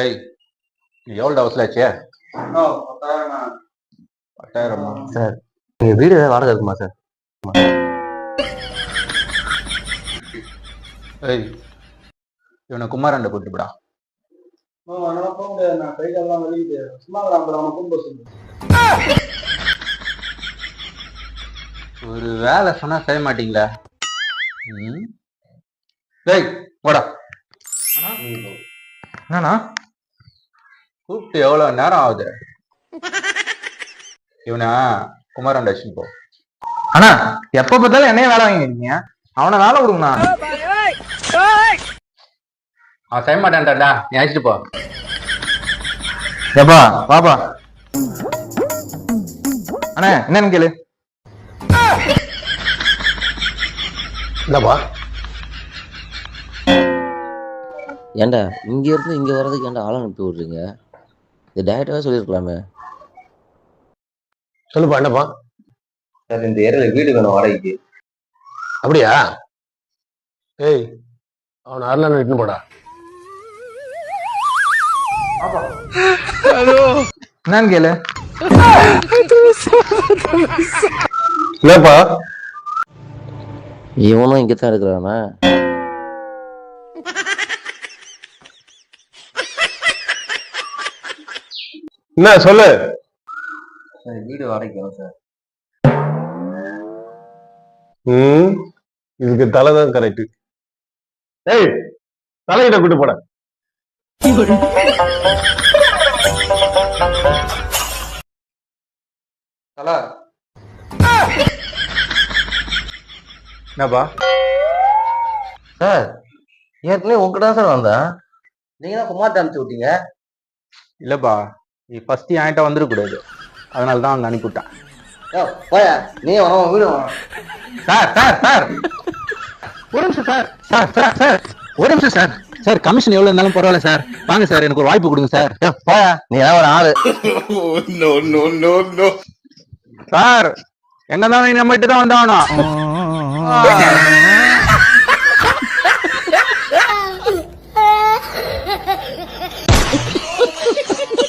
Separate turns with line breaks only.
ஏய், நீ எவ்வளோ வசூலாச்சு? 10,000
சார் எங்க வீடு ஏதாவது வாடகை இருக்குமா சார்?
ஏய், இவனை குமாரண்ட கூட்டுப்படா. ஒரு வேலை சொன்னா செய்ய மாட்டீங்களா? டேய் போடா.
என்னண்ணா
கூப்பிட்டு எவ்வளவு நேரம் ஆகுது? இவனா குமாரண்ட அடிச்சுன்னு போ.
அண்ணா எப்ப பார்த்தாலும் என்னைய வேலை வாங்கிருக்கீங்க, அவனை வேலை கொடுங்கண்ணா.
அவன் செய்ய மாட்டான்டா, நீ அழைச்சிட்டு போ.
ஏப்பா பாப்பா அண்ணா என்னன்னு கேளு.
இல்லப்பா,
ஏண்டா இங்க இருந்து இங்க வர்றதுக்கு ஏன்டா ஆள் அனுப்பி விடுறீங்க? இது டேரக்டாவே சொல்லியிருக்கலாமே.
சொல்லுப்பா. என்னப்பா?
சார் இந்த ஏரியால வீடு வேணும் வாடகைக்கு.
அப்படியா? ஏய், அவன் அருளான இட்டுன்னு போடா.
என்னன்னு கேளு.
இல்லப்பா,
இவனும் இங்கதான் இருக்கிறானா?
என்ன சொல்லு.
சார் வீடு வாடகைக்கு வேணும் சார்.
இதுக்கு தலைதான் கரெக்ட். ஏய், தலையிட கூட்டு போட. தல என்னப்பா?
சார் ஏற்கனவே உங்ககிட்ட தான் சார் வந்தேன், நீங்க தான் குமார்ட்ட அனுப்பிச்சு விட்டீங்க.
இல்லப்பா, நீ ஃபர்ஸ்ட் என்கிட்ட வந்துடக்கூடாது, அதனால தான் அங்கே அனுப்பிவிட்டேன்.
போயா நீ வரணும் வீடு வரணும்.
சார் சார் சார் ஒரு நிமிஷம் சார். சார் சார் சார் ஒரு நிமிஷம் சார். சார் கமிஷன் எவ்வளவு இருந்தாலும் பரவாயில்ல சார், வாங்க சார், எனக்கு ஒரு வாய்ப்பு கொடுங்க சார்.
போயா நீ ஏதாவது ஒரு ஆளு.
சார் எங்க தான் நம்மகிட்ட தான் வந்தாகணும்.